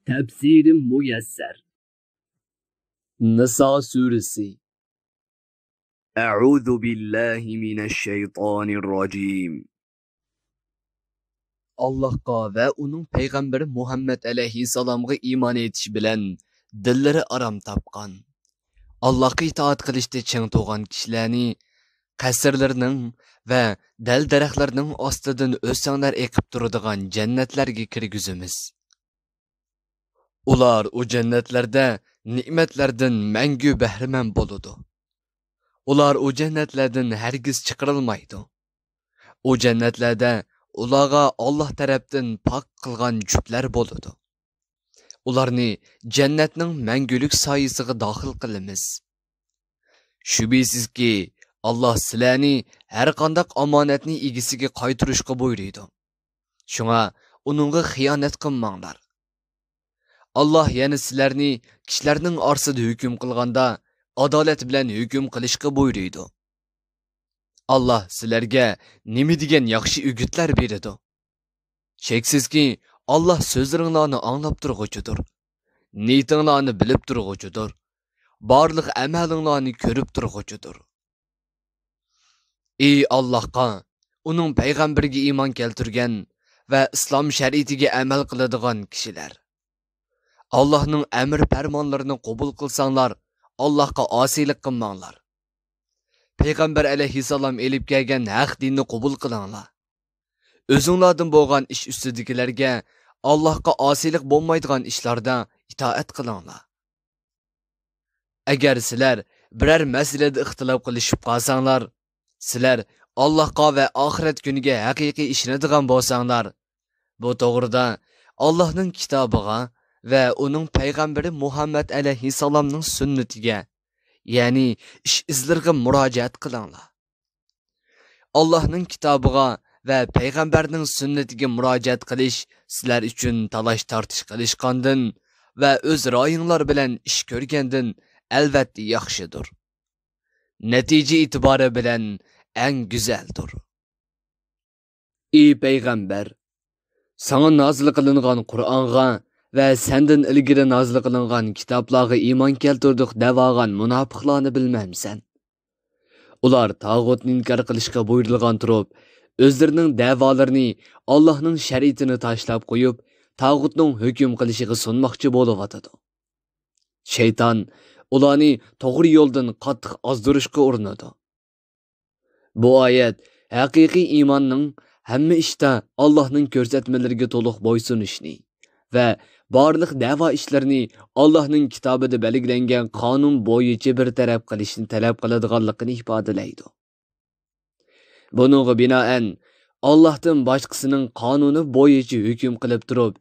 Tefsiri Muyesser. Nisa suresi. Eûzu billahi mineşşeytanirracim. Allahqa va uning payg'ambari Muhammad alayhissalomga iymon etish bilan dillari aram topgan. Allohga itoat qilishda ching to'g'an kishilarni qasrlarining va dal daraxtlarning ostidan o'sanglar eqib turadigan jannatlarga kirgizamiz. Ular o jannatlarda ne'matlardan mangu bahramand bo'ladi. Ular o jannatlardan hargiz chiqarilmaydi. O jannatlarda ularga Alloh tarafdan pok qilgan juftlar bo'ladi. Ularni jannatning mangulik soyasiga daxil qilamiz. Shubhisizki Alloh sizlarni har qanday omonatni egisiga qaytarishga buyuradi. Shunga uningga xiyonat qilmanglar. Allah yana sizlarni kishilarning orasida hukm qilganda adolat bilan hukm qilishga buyuradi. Allah sizlarga nima degan yaxshi o'gitlar beradi. Cheksizki Allah so'zlaringlarni anglab turg'uchidir. Niyatinglarni bilib turg'uchidir. Barliq amalinglarni ko'rib turg'uchidir. Ey Allohga, uning payg'ambariga iymon keltirgan va islom shariatiga amal qiladigan kishilar. Allah'ның әмір пәрманларını qabul qilsanglar, Allah'a asilik qilmanglar. Peygamber aleyhisselam elib kelgan haq dinni qabul qilinglar. O'zinglardan bo'lgan ish ustidagilarga Allah'a asilik bo'lmaydigan ishlarda itoat qilinglar. Agar sizlar biror masalada ixtilof qilishib qolsanglar, sizlar Allah'a va oxirat kuniga haqiqiy ishonadigan bo'lsanglar, bu to'g'rida Allah'ның kitobiga ve onun peygamberi Muhammed aleyhisselam'ның sünnetiga, yani iş izlerine müracaat kılanglar. Allah'ның kitabıga ve peygamberinin sünnetiga müracaat kılış sizler için talaş tartış kılışkandan ve öz rayınlar bilen iş görgenden elbette yaxşıdır. Netice itibarı bilen en güzeldir. Ey peygamber, sana nazil kılıngan Kur'an'a ve senden ilgiri nazil qilingan kitaplarga iymon keltirdik davagan munofiqlarni bilmamsan. Ular tağutni inkar qilishga buyurilgan turib, o'zlarining davolarini Allohning shariatini tashlab qo'yib, tağutning hukm qilishiga sunmoqchi bo'layotadi. Shayton ularni to'g'ri yo'ldan qattiq ozdirishga urinadi. Bu oyat haqiqiy iymonning hamma ishda Allohning ko'rsatmalariga to'liq bo'ysunishni ve barliq dava ishlarini Allohning kitobida belgilangan qonun bo'yicha bir taraf qilishni talab qiladiganligini ifodalaydi. Buningga binoan Allohdan boshqasining qonuni bo'yicha hukm qilib turib,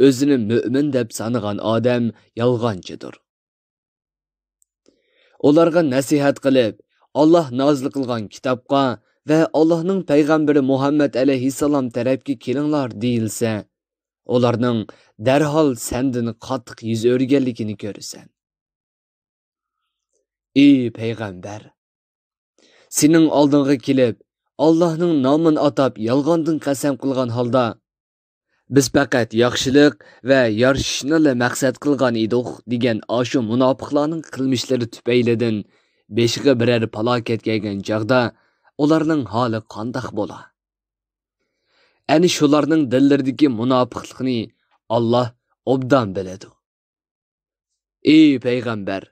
o'zini mu'min deb sanagan odam yolg'onchidir. Ularga nasihat qilib, Alloh nozil qilgan kitobga va Allohning payg'ambari Muhammad alayhissalom tarafga kelinglar deyilsa, ularning darhol sendin qattiq yuz o'rganligini ko'rasan. Ey payg'ambar, sening oldinga kelib, Allohning nomini atab yolg'ondan qasam qilgan holda, biz faqat yaxshilik va yarashishni maqsad qilgan edik degan ashu munofiqlarning qilmishlari tufaylidan beshiga biror falokat kelgan chaqda ularning holi qandoq bo'lar? Ani shularning dillaridagi munofiqlikni Allah obdan biladi. Ey payg'ambar,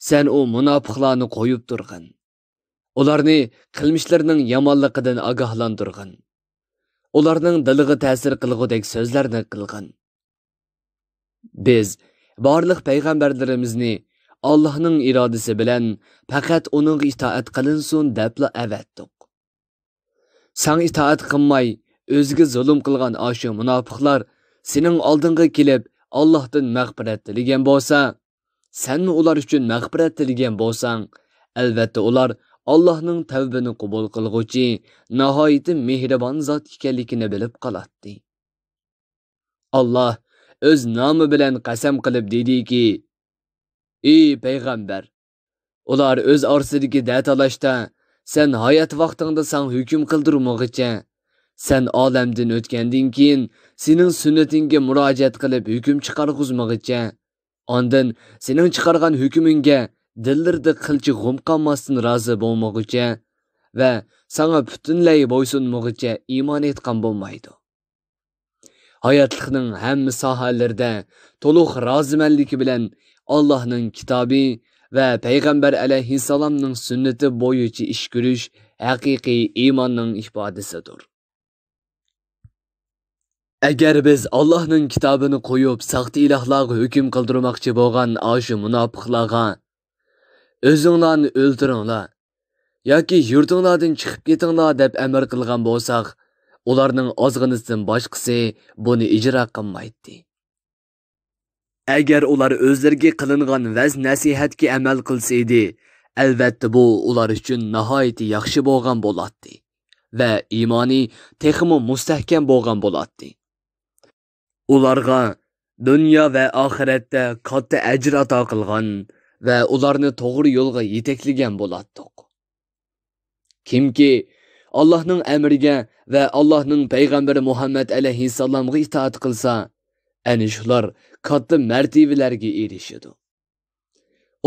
sen o munofiqlarni qo'yib turg'in. Ularni qilmishlarining yomonligidan ogohlantirg'in. Ularning diliga ta'sir qilgudek so'zlarni qilg'in. Biz barliq payg'ambarlarimizni Allohning irodasi bilan faqat uning itoat qilinsin debla avatdik. Sen itoat qilmay o'ziga zulm qilgan ashu munofiqlar sening oldinga kelib Allohdan mag'firat tilagan bo'lsa, sen ular uchun mag'firat tilagan bo'lsang, albatta ular Allohning tavbini qabul qilguvchi nihoyatda mehribon zot ekanligini bilib qoladi. Allah o'z nomi bilan qasam qilib dediki: Ey payg'ambar, ular o'z orasidagi datalashda sen hayot vaqtingda san hukm qildirmoqcha Sen olamdan o'tgandan keyin sening sunnatingga murojaat qilib hukm chiqarg'izmag'icha, ondan sening chiqargan hukmingga dillarda qilchi g'um qolmasdan rozi bo'lmag'icha va sana butunlay bo'ysunmag'icha iymon etgan bo'lmaydi. Hayotlikning hamma sohalarida to'liq rozimanligi bilan Allohning kitobi va payg'ambar alayhissalomning sunnati bo'yicha ish ko'rish haqiqiy iymonning ifodasidir. Agar biz Allohning kitobini qo'yib, saxta ilohlarga hukm qildirmoqchi bo'lgan ashu munofiqlarga o'zinglarni o'ldiringlar yoki yurtinglardan chiqib ketinglar deb amr qilgan bo'lsak, ularning ozg'inisidan boshqasi buni ijro qilmaydi. Agar ular o'zlariga qilingan vaz nasihatga amal qilsa edi, albatta bu ular uchun nihoyatda yaxshi bo'lgan bo'ladi va iymoni texmo mustahkam bo'lgan bo'ladi. Ularga dunyo va oxiratda katta ajr ato qilgan va ularni to'g'ri yo'lga yetaklagan bo'ladi. Kimki Allohning amriga va Allohning payg'ambari Muhammad alayhissalomga itoat qilsa, ana shular katta martabalarga erishadi.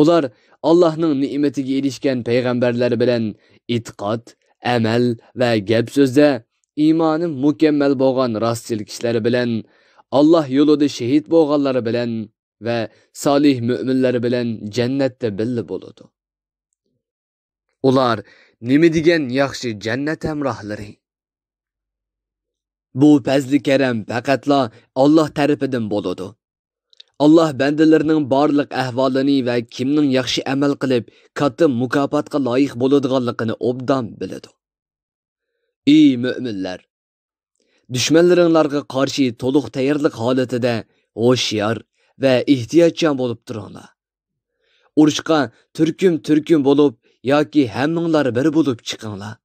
Ular Allohning ne'matiga erishgan payg'ambarlar bilan e'tiqod, amal va gap so'zda iymoni mukammal bo'lgan rostchil kishilar bilan, Alloh yo'lida shahid bo'lganlar bilan va solih mu'minlar bilan jannatda birga bo'ladi. Ular nima degan yaxshi jannat hamrohlari. Bu fazli karam faqatla Alloh tarafidan bo'ladi. Alloh bandalarining barliq ahvolini va kimning yaxshi amal qilib katta mukofotga loyiq bo'ladiganligini obdan biladi. Ey mu'minlar, dushmanlaringlarga qarshi to'liq tayyorlik holatida hoshyor va ehtiyotchan bo'lib turinglar. Urushqa turkum bo'lib yoki hammanglar bir bo'lib chiqinglar.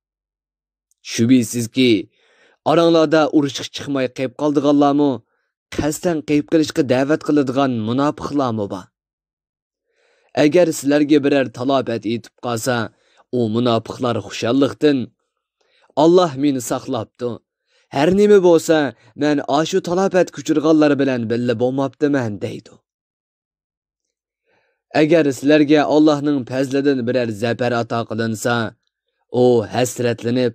Shubhisizki, oranglarda urushga chiqmay qolib qoldiganlarmi, qasdan qilib qilishga da'vat qiladigan munofiqlarmi bor? Agar sizlarga biror talofat yetib qolsa, u munofiqlar xushallikdan Alloh meni saqlabdi. Har nima bo'lsa, men ashu talofat kuchirganlar bilan birga bo'lmabdiman deydi. Agar sizlarga Allohning fazlidan biror zafar ato qilinsa, u hasratlanib,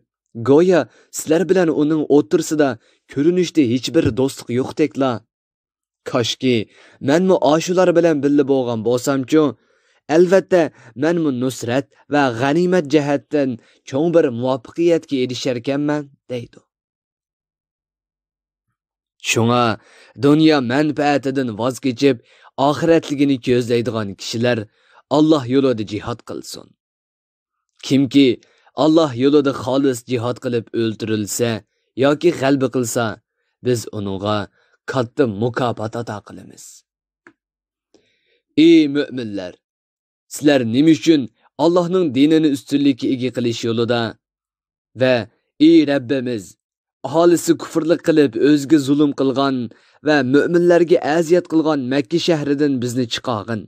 go'yo sizlar bilan uning o'tirsida ko'rinishda hech bir do'stlik yo'qdekla. Koshki menmi ashular bilan birga bo'lgan bo'lsam-chu, albatta menmi nusrat va g'animat jihatdan cho'ng bir muvaffaqiyatga erisharkanman deydi. Shunga dunyo manfaatidan voz kechib, oxiratligini ko'zlaydigan kishilar Alloh yo'lida jihad qilsin. Kimki Alloh yo'lida xolis jihad qilib o'ldirilsa yoki g'alaba qilsa, biz uningga katta mukofot ato qilamiz. Ey mu'minlar, sizlar nima uchun Allohning dinini ustunlikka ega qilish yo'lida va ey Rabbimiz, aholisi kufrlik qilib o'zga zulm qilgan va mu'minlarga aziyat qilgan Makka shahridan bizni chiqargin.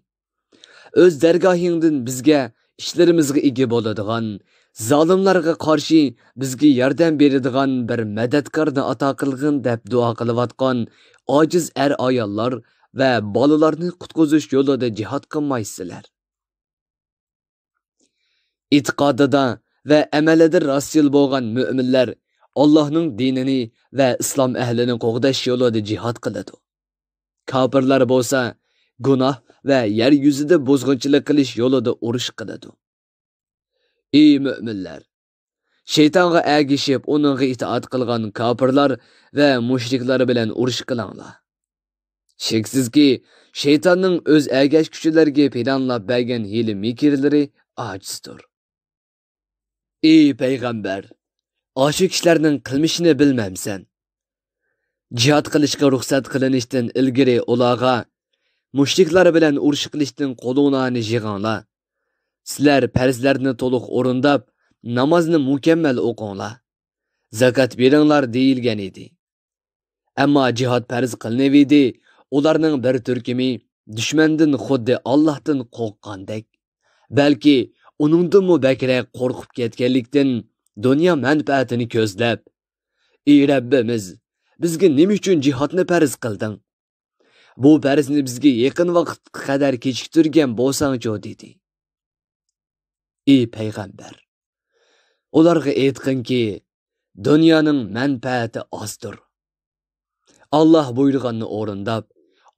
O'z dargohingdan bizga ishlarimizga ega bo'ladigan, zolimlarga qarshi bizga yordam beradigan bir madadkorni ato qilgin deb duo qilayotgan ojiz ayollar va bolalarni qutqizish yo'lida jihad qilmaysizlar. E'tiqodida va amalida rostchil bo'lgan mu'minlar Allohning dinini va islom ahlini qo'g'dash yo'lida jihad qiladi. Kofirlar bo'lsa, gunoh va yer yuzida bozg'unchilik qilish yo'lida urush qiladi. Ey mu'minlar, shaytonga agishib, uningga itoat qilgan kofirlar va mushriklar bilan urush qilinglar. Sheksizki, shaytonning o'z agash kuchilariga planlab bergan hiyla mikrlari ojizdir. Ey payg'ambar, ashu kishilarning qilmishini bilmamsan. Jihad qilishga ruxsat qilinishdan ilgari ularga mushriklar bilan urush qilishdan qo'linglarni yig'inglar. Sizlar farzlarni to'liq o'rindab, namozni mukammal o'qinglar. Zakat beringlar deyilgan edi. Ammo jihad farz qilinavdi, ularning bir turkumi dushmandan xuddi Allohdan qo'rqqandek, balki uningdan bakrak qo'rqib ketganlikdan dunyo manfaatini ko'zlab, Ey Rabbimiz, bizga nima uchun jihodni farz qilding? Bu farzni bizga yaqin vaqtga qadar kechiktirgan bo'lsang-chi dedi. Ey payg'ambar, ularga aytqinki, dunyoning manfaati ozdir. Allah buyurganni o'rindab,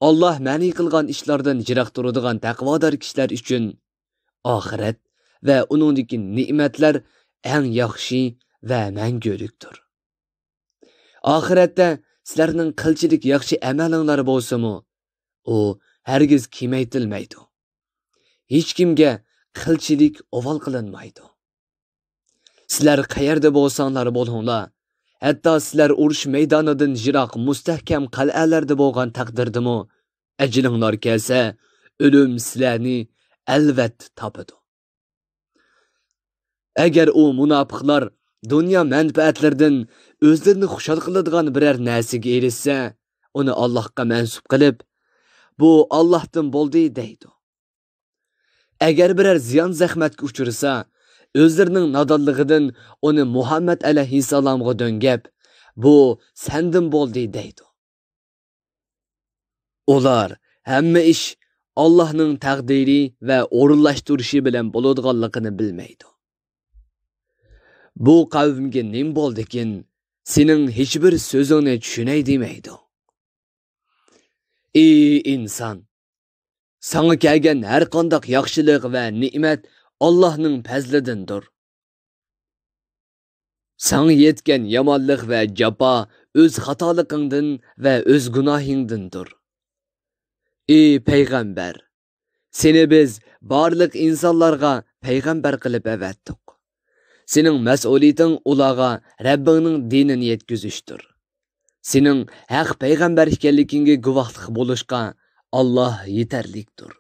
Allah ma'ni qilgan ishlardan yiroq turadigan taqvodor kishilar uchun oxirat va uningdagi ne'matlar eng yaxshi va mangulikdir. Oxiratda sizlarning qilchilik yaxshi amalinglar bo'lsa-mu, u hargiz kemaytilmaydi. Hech kimga qilchilik oval qilinmaydi. Sizlar qayerda bo'lsanglar bo'linglar, hatto sizlar urush maydonidan yiroq mustahkam qal'alarda bo'lgan taqdirdimi, ajlinglar kelsa, o'lim sizlarni albatta topadi. Agar u munofiqlar dunyo manfaatlaridan o'zlarini xushal qiladigan biror narsaga erishsa, uni Allohga mansub qilib, bu Allohdan bo'ldi deydi. Agar biror ziyon zahmatga uchrasa, o'zlarining nodonligidan uni Muhammad alayhissalomga döngab, bu sendan bo'ldi deydi. Ular hamma ish Allohning taqdiri va o'rinlashtirishi bilan bo'ladiganligini bilmaydi. Bu qavmga nim bo'ldikin, sening hech bir so'zingni tushunay demaydi. Ey inson, sana kelgan har qanday yaxshilik va ne'mat Allohning fazlidandir. Sana yetgan yomonlik va jafo o'z xatoligingdan va o'z gunohingdandir. Ey payg'ambar, seni biz barliq insonlarga payg'ambar qilib avatdik. Sening mas'uliyating ularga Rabbingning dinini yetkazishdir. Sening haq payg'ambar ekanligingga guvohlik bo'lishga Alloh yetarlikdir.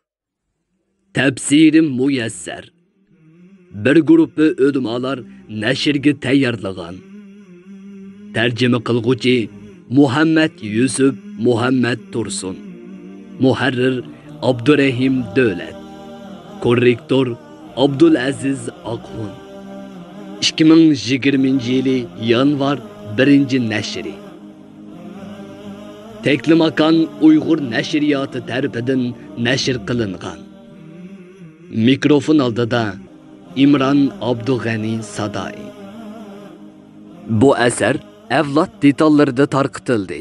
Tafsirim muyassar. Bir guruhi ulamolar nashrga tayyorlagan. Tarjima qilguvchi Muhammad Yusuf Muhammad Tursun. Muharrir Abdurrahim Davlat. Korrektor Abdulaziz Aqxun. 2020-yili yanvar 1-nashri. Teklimakan Uyg'ur nashriyoti tarafidan nashr qilingan. Mikrofon oldida İmran Abdug'ani Sadai. Bu asar avlod detallarida tarqitildi.